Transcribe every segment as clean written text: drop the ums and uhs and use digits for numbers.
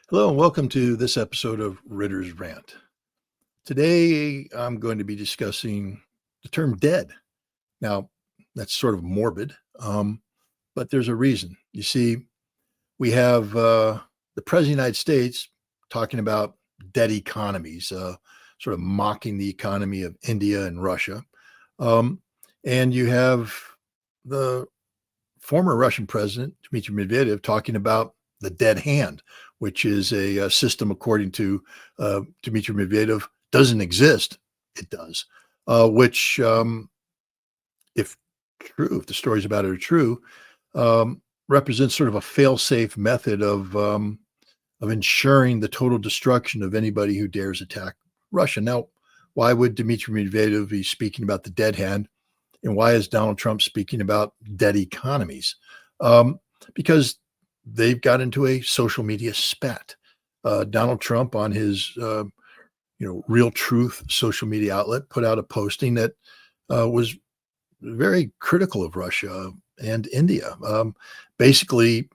Hello and welcome to this episode of Ritter's Rant. Today I'm going to be discussing the term dead. Now, that's sort of morbid, but there's a reason. You see, we have the President of the United States talking about dead economies, sort of mocking the economy of India and Russia. Um, and you have the former Russian president, Dmitry Medvedev, talking about the dead hand, which is a system, according to Dmitry Medvedev, doesn't exist. It does, which, if true, if the stories about it are true, represents sort of a fail-safe method of ensuring the total destruction of anybody who dares attack Russia. Now, why would Dmitry Medvedev be speaking about the dead hand? And why is Donald Trump speaking about dead economies? Because they've got into a social media spat. Donald Trump, on his Real Truth social media outlet, put out a posting that was very critical of Russia and India. Basically,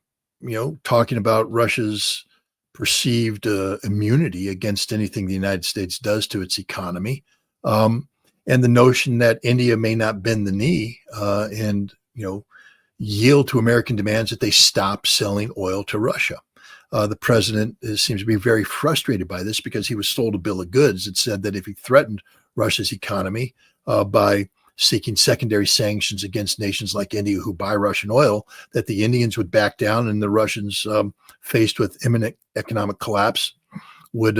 talking about Russia's perceived immunity against anything the United States does to its economy. And the notion that India may not bend the knee and yield to American demands that they stop selling oil to Russia. The president seems to be very frustrated by this because he was sold a bill of goods that said that if he threatened Russia's economy by seeking secondary sanctions against nations like India who buy Russian oil, that the Indians would back down and the Russians, faced with imminent economic collapse, would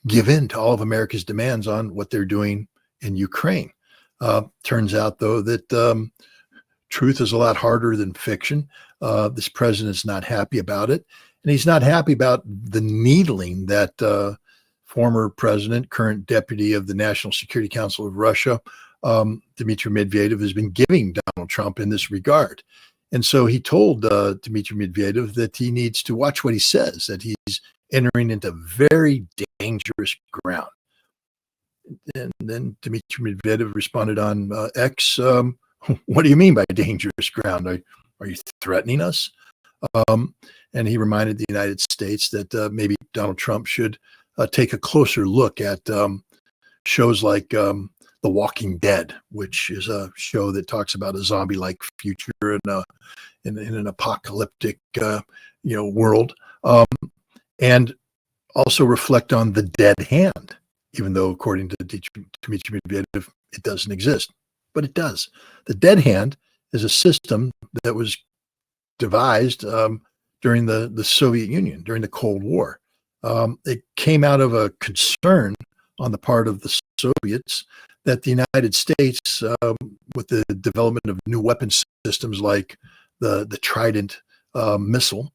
give in to all of America's demands on what they're doing in Ukraine. Turns out, though, that truth is a lot harder than fiction. This president's not happy about it. And he's not happy about the needling that former president, current deputy of the National Security Council of Russia, Dmitry Medvedev, has been giving Donald Trump in this regard. And so he told Dmitry Medvedev that he needs to watch what he says, that he's entering into very dangerous ground. And then Dmitry Medvedev responded on X, what do you mean by dangerous ground? Are you threatening us? And he reminded the United States that maybe Donald Trump should take a closer look at shows like The Walking Dead, which is a show that talks about a zombie-like future in an apocalyptic world. And also reflect on the dead hand, even though, according to Dmitry Medvedev, it doesn't exist. But it does. The dead hand is a system that was devised during the Soviet Union, during the Cold War. It came out of a concern on the part of the Soviets that the United States, with the development of new weapon systems like the Trident missile,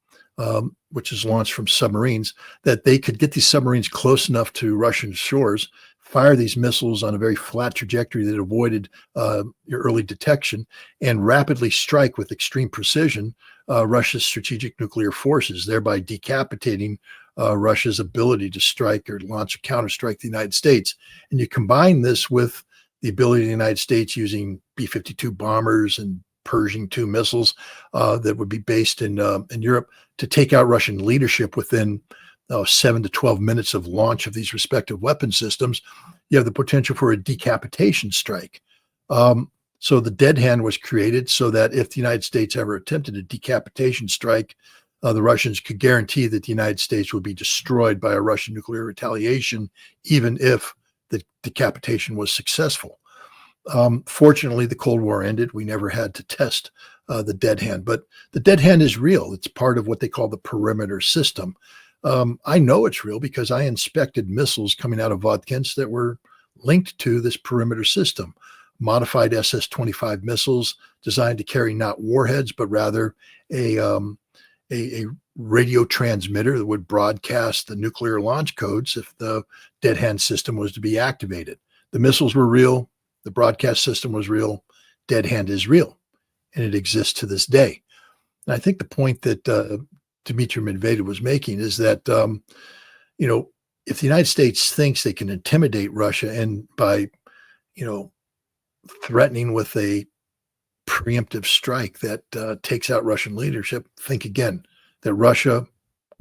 which is launched from submarines, that they could get these submarines close enough to Russian shores, fire these missiles on a very flat trajectory that avoided your early detection, and rapidly strike with extreme precision Russia's strategic nuclear forces, thereby decapitating Russia's ability to strike or launch a counterstrike the United States. And you combine this with the ability of the United States using B-52 bombers and Pershing II missiles that would be based in Europe to take out Russian leadership within 7 to 12 minutes of launch of these respective weapon systems. You have the potential for a decapitation strike. So the dead hand was created so that if the United States ever attempted a decapitation strike, the Russians could guarantee that the United States would be destroyed by a Russian nuclear retaliation, even if the decapitation was successful. Fortunately, the Cold War ended. We never had to test the dead hand, but the dead hand is real. It's part of what they call the perimeter system. I know it's real because I inspected missiles coming out of Vodkinsk that were linked to this perimeter system. Modified SS-25 missiles designed to carry not warheads, but rather a radio transmitter that would broadcast the nuclear launch codes if the dead hand system was to be activated. The missiles were real. The broadcast system was real. Dead hand is real, and it exists to this day. And I think the point that Dmitry Medvedev was making is that, if the United States thinks they can intimidate Russia and by, threatening with a preemptive strike that takes out Russian leadership, think again that Russia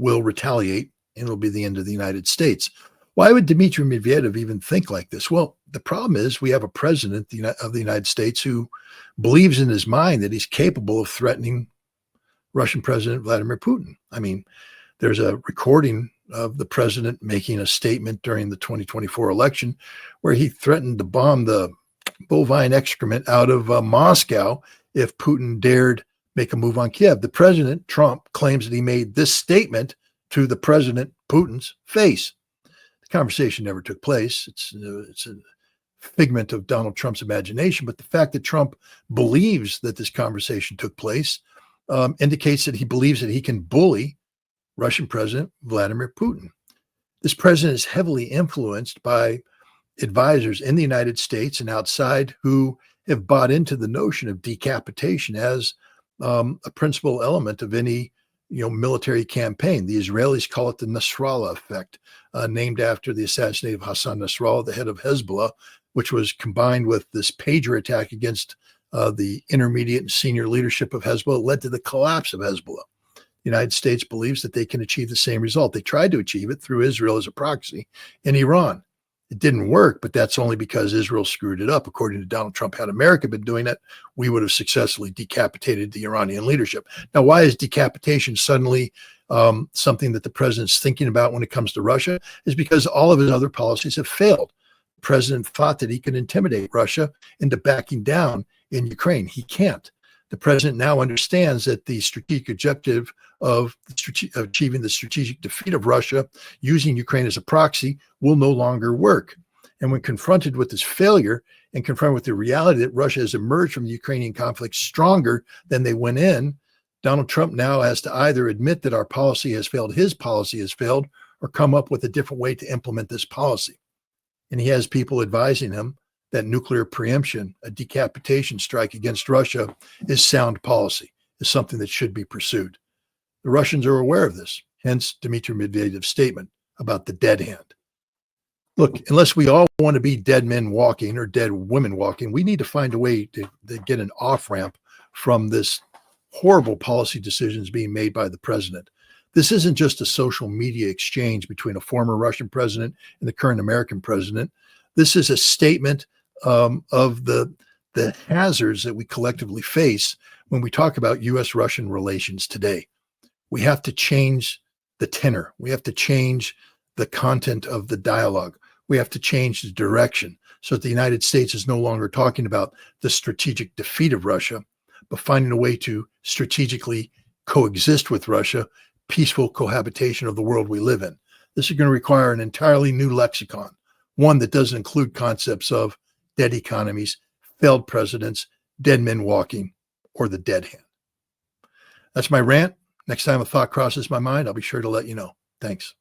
will retaliate and it'll be the end of the United States. Why would Dmitry Medvedev even think like this? Well, the problem is we have a president of the United States who believes in his mind that he's capable of threatening Russian President Vladimir Putin. I mean, there's a recording of the president making a statement during the 2024 election where he threatened to bomb the bovine excrement out of Moscow if Putin dared make a move on Kiev. The president, Trump, claims that he made this statement to the president Putin's face. The conversation never took place. It's a figment of Donald Trump's imagination, but the fact that Trump believes that this conversation took place indicates that he believes that he can bully Russian President Vladimir Putin. This president is heavily influenced by advisors in the United States and outside who have bought into the notion of decapitation as a principal element of any military campaign. The Israelis call it the Nasrallah effect, named after the assassination of Hassan Nasrallah, the head of Hezbollah, which was combined with this pager attack against the intermediate and senior leadership of Hezbollah, led to the collapse of Hezbollah. The United States believes that they can achieve the same result. They tried to achieve it through Israel as a proxy in Iran. It didn't work, but that's only because Israel screwed it up. According to Donald Trump, had America been doing it, we would have successfully decapitated the Iranian leadership. Now, why is decapitation suddenly something that the president's thinking about when it comes to Russia? Is because all of his other policies have failed. The president thought that he could intimidate Russia into backing down in Ukraine. He can't. The president now understands that the strategic objective of achieving the strategic defeat of Russia using Ukraine as a proxy will no longer work. And when confronted with this failure and confronted with the reality that Russia has emerged from the Ukrainian conflict stronger than they went in, Donald Trump now has to either admit that our policy has failed, his policy has failed, or come up with a different way to implement this policy. And he has people advising him that nuclear preemption, a decapitation strike against Russia, is sound policy, is something that should be pursued. The Russians are aware of this, hence Dmitry Medvedev's statement about the dead hand. Look, unless we all want to be dead men walking or dead women walking, we need to find a way to get an off-ramp from this horrible policy decisions being made by the president. This isn't just a social media exchange between a former Russian president and the current American president. This is a statement of the hazards that we collectively face when we talk about U.S.-Russian relations today. We have to change the tenor. We have to change the content of the dialogue. We have to change the direction so that the United States is no longer talking about the strategic defeat of Russia, but finding a way to strategically coexist with Russia, peaceful cohabitation of the world we live in. This is going to require an entirely new lexicon, one that doesn't include concepts of dead economies, failed presidents, dead men walking, or the dead hand. That's my rant. Next time a thought crosses my mind, I'll be sure to let you know. Thanks.